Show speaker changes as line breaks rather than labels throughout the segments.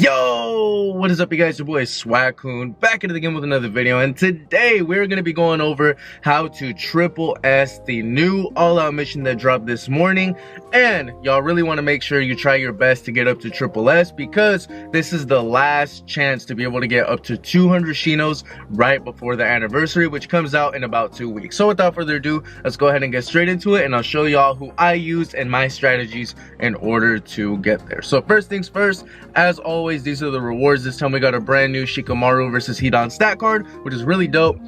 Yo, what is up, you guys? Your boy Swag-kun back into the game with another video, and today we're going to be going over how to triple S the new all-out mission that dropped this morning. And y'all really want to make sure you try your best to get up to triple S, because this is the last chance to be able to get up to 200 Shinos right before the anniversary, which comes out in about 2 weeks. So without further ado, let's go ahead and get straight into it, and I'll show y'all who I used and my strategies in order to get there. So first things first, as always, these are the rewards. This time we got a brand new Shikamaru versus Hidan stat card, which is really dope.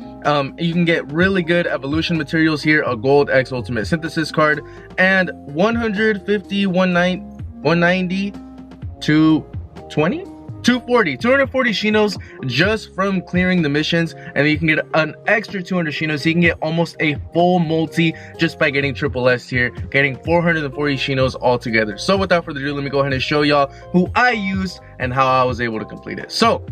You can get really good evolution materials here, a gold X ultimate synthesis card, and 150, 190, 220, 240 Shinos just from clearing the missions, and then you can get an extra 200 Shinos, so you can get almost a full multi just by getting triple S here, getting 440 Shinos altogether. So without further ado, let me go ahead and show y'all who I used and how I was able to complete it. So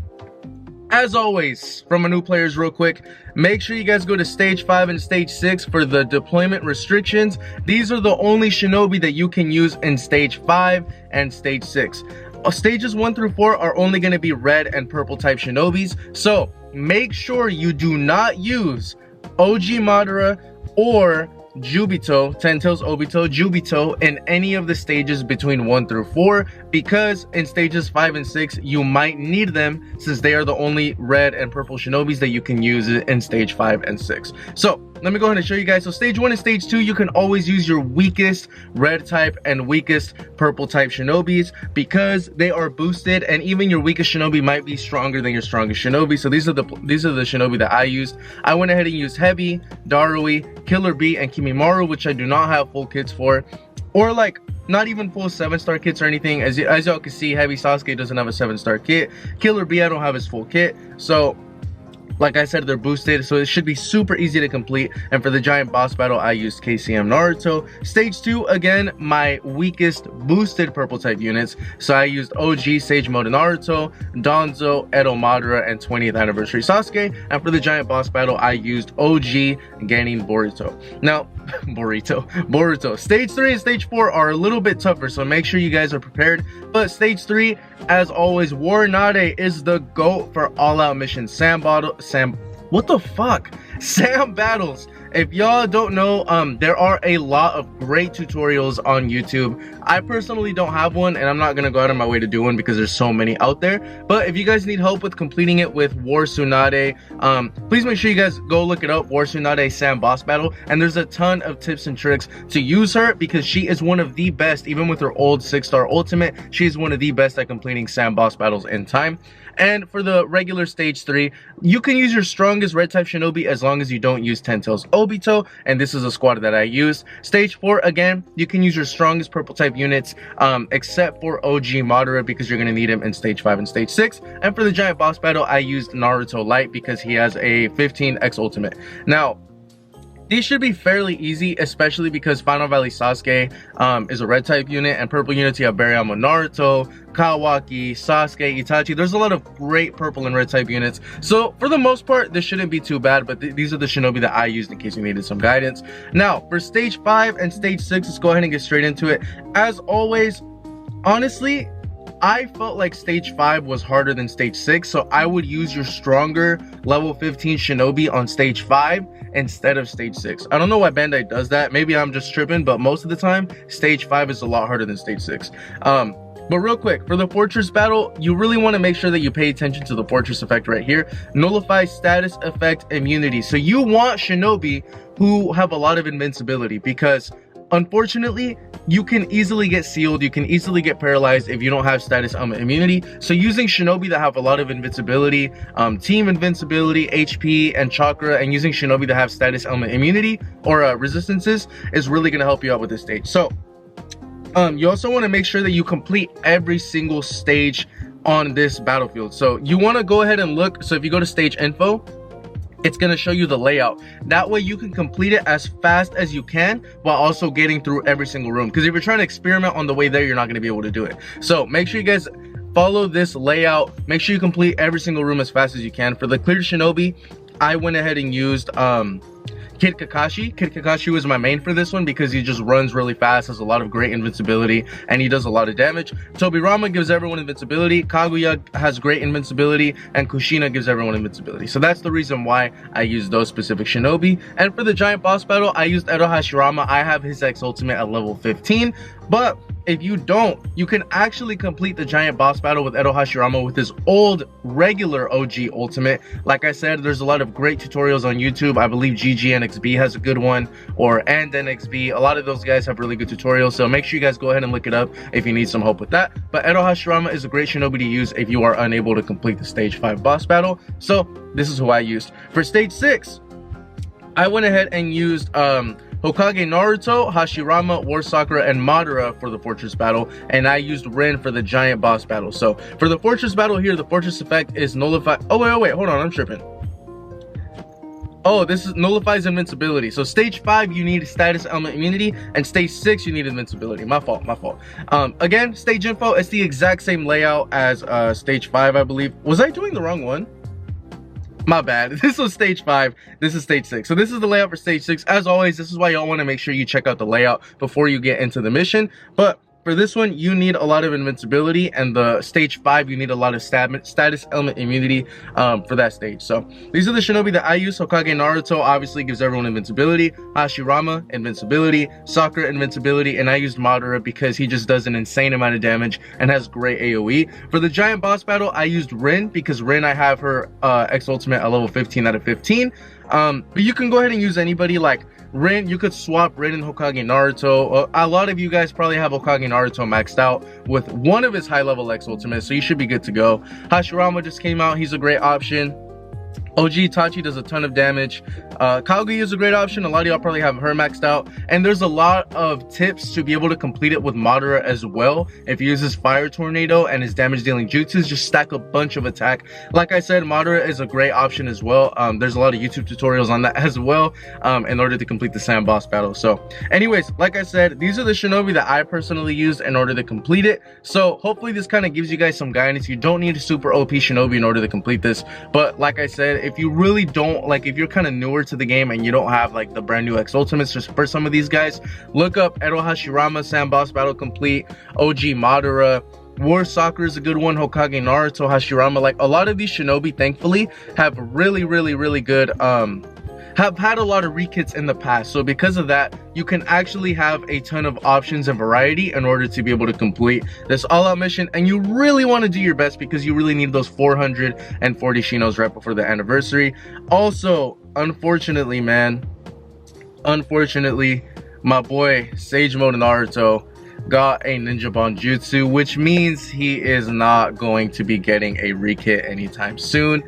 as always, from my new players real quick, make sure you guys go to stage 5 and stage 6 for the deployment restrictions. These are the only shinobi that you can use in stage 5 and stage 6. Stages 1 through 4 are only going to be red and purple type shinobis, so make sure you do not use OG Madara or Jubito, Ten Tails Obito, Jubito in any of the stages between 1 through 4, because in stages 5 and 6 you might need them, since they are the only red and purple shinobis that you can use in stage 5 and 6. So let me go ahead and show you guys. So stage 1 and stage 2, you can always use your weakest red type and weakest purple type shinobis, because they are boosted, and even your weakest shinobi might be stronger than your strongest shinobi. So these are the shinobi that I used. I went ahead and used Heavy, Darui, Killer Bee, and Kimimaru, which I do not have full kits for, or like not even full 7-star kits or anything. As y'all can see, Heavy Sasuke doesn't have a 7-star kit. Killer Bee, I don't have his full kit. So like I said, they're boosted, so it should be super easy to complete. And for the giant boss battle, I used KCM Naruto. Stage 2, again, my weakest boosted purple type units. So I used OG Sage Mode Naruto, Danzo, Edo Madara, and 20th anniversary Sasuke. And for the giant boss battle, I used OG Genin Boruto. Now, Boruto. Stage 3 and stage 4 are a little bit tougher, so make sure you guys are prepared. But stage 3, as always, Waranade is the GOAT for all-out missions. Sam battles. If y'all don't know, there are a lot of great tutorials on YouTube. I personally don't have one, and I'm not gonna go out of my way to do one because there's so many out there. But if you guys need help with completing it with War Tsunade, please make sure you guys go look it up, War Tsunade Sam boss battle. And there's a ton of tips and tricks to use her, because she is one of the best. Even with her old 6-star ultimate, she's one of the best at completing Sam boss battles in time. And for the regular stage 3, you can use your strongest red type shinobi as long as you don't use Ten Tails Obito, and this is a squad that I used. Stage 4, again, you can use your strongest purple type units, except for OG Madara, because you're going to need him in stage 5 and stage 6. And for the giant boss battle, I used Naruto Light, because he has a 15x ultimate. Now, these should be fairly easy, especially because Final Valley Sasuke is a red type unit, and purple units you have Bariyama Naruto, Kawaki, Sasuke, Itachi. There's a lot of great purple and red type units. So for the most part, this shouldn't be too bad, but these are the shinobi that I used in case you needed some guidance. Now, for stage 5 and stage 6, let's go ahead and get straight into it. As always, honestly, I felt like stage 5 was harder than stage 6, so I would use your stronger level 15 shinobi on stage 5 instead of stage 6. I don't know why Bandai does that. Maybe I'm just tripping, but most of the time, stage 5 is a lot harder than stage 6. But real quick, for the fortress battle, you really want to make sure that you pay attention to the fortress effect right here. Nullify status effect immunity. So you want shinobi who have a lot of invincibility, because unfortunately, you can easily get sealed, you can easily get paralyzed if you don't have status immunity. So using shinobi that have a lot of invincibility, team invincibility, HP, and chakra, and using shinobi that have status immunity or resistances is really going to help you out with this stage. So you also want to make sure that you complete every single stage on this battlefield. So you want to go ahead and look. So if you go to stage info, it's going to show you the layout. That way you can complete it as fast as you can while also getting through every single room, because if you're trying to experiment on the way there, you're not going to be able to do it. So make sure you guys follow this layout. Make sure you complete every single room as fast as you can. For the cleared shinobi, I went ahead and used Kid Kakashi. Kid Kakashi was my main for this one because he just runs really fast, has a lot of great invincibility, and he does a lot of damage. Tobirama gives everyone invincibility, Kaguya has great invincibility, and Kushina gives everyone invincibility. So that's the reason why I use those specific shinobi. And for the giant boss battle, I used Edo Hashirama. I have his X ultimate at level 15, but if you don't, you can actually complete the giant boss battle with Edo Hashirama with his old regular OG ultimate. Like I said, there's a lot of great tutorials on YouTube. I believe GGNXB has a good one, or NXB. A lot of those guys have really good tutorials, so make sure you guys go ahead and look it up if you need some help with that. But Edo Hashirama is a great shinobi to use if you are unable to complete the stage 5 boss battle. So this is who I used. For stage 6, I went ahead and used Hokage Naruto, Hashirama, War Sakura, and Madara for the fortress battle, and I used Rin for the giant boss battle. So for the fortress battle here, the fortress effect is nullified. Oh wait, hold on, I'm tripping. Oh, this is nullifies invincibility. So stage 5 you need status element immunity, and stage 6 you need invincibility. My fault. Again, stage info, it's the exact same layout as stage 5, I believe. Was I doing the wrong one? My bad. This was stage 5. This is stage 6. So this is the layout for stage 6. As always, this is why y'all want to make sure you check out the layout before you get into the mission. But for this one, you need a lot of invincibility, and the stage 5, you need a lot of status element immunity for that stage. So these are the shinobi that I use. Hokage Naruto obviously gives everyone invincibility, Hashirama invincibility, Sakura invincibility, and I used Madara because he just does an insane amount of damage and has great AoE. For the giant boss battle, I used Rin because Rin, I have her X ultimate at level 15 out of 15. But you can go ahead and use anybody. Like Rin, you could swap Rin and Hokage Naruto. A lot of you guys probably have Hokage Naruto maxed out with one of his high level X ultimates, so you should be good to go. Hashirama just came out, he's a great option. OG Itachi does a ton of damage. Kaguya is a great option. A lot of y'all probably have her maxed out. And there's a lot of tips to be able to complete it with Madara as well. If he uses Fire Tornado and his damage dealing jutsus, just stack a bunch of attack. Like I said, Madara is a great option as well. There's a lot of YouTube tutorials on that as well in order to complete the sand boss battle. So anyways, like I said, these are the shinobi that I personally used in order to complete it. So hopefully this kind of gives you guys some guidance. You don't need a super OP shinobi in order to complete this. But like I said, if you really don't, like if you're kind of newer to the game and you don't have like the brand new X ultimates just for some of these guys, look up Edo Hashirama sand boss battle complete, OG Madara, War Sakura is a good one, Hokage Naruto, Hashirama. Like a lot of these shinobi thankfully have really good have had a lot of rekits in the past. So because of that, you can actually have a ton of options and variety in order to be able to complete this all-out mission. And you really want to do your best because you really need those 440 shinos right before the anniversary. Also, unfortunately, my boy Sage Mode Naruto got a ninja banjutsu, which means he is not going to be getting a rekit anytime soon.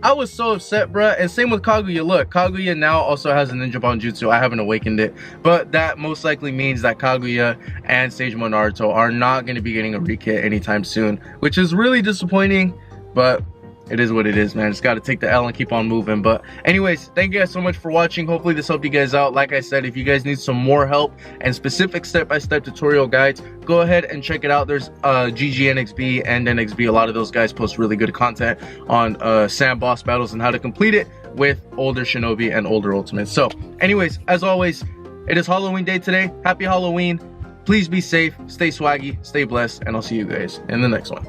I was so upset, bruh. And same with Kaguya. Look, Kaguya now also has a ninja banjutsu. I haven't awakened it, but that most likely means that Kaguya and Sage Mode Naruto are not going to be getting a rekit anytime soon, which is really disappointing, but it is what it is, man. Just got to take the L and keep on moving. But anyways, thank you guys so much for watching. Hopefully this helped you guys out. Like I said, if you guys need some more help and specific step-by-step tutorial guides, go ahead and check it out. There's GGNXB and NXB. A lot of those guys post really good content on sand boss battles and how to complete it with older shinobi and older ultimates. So anyways, as always, it is Halloween day today. Happy Halloween. Please be safe, stay swaggy, stay blessed, and I'll see you guys in the next one.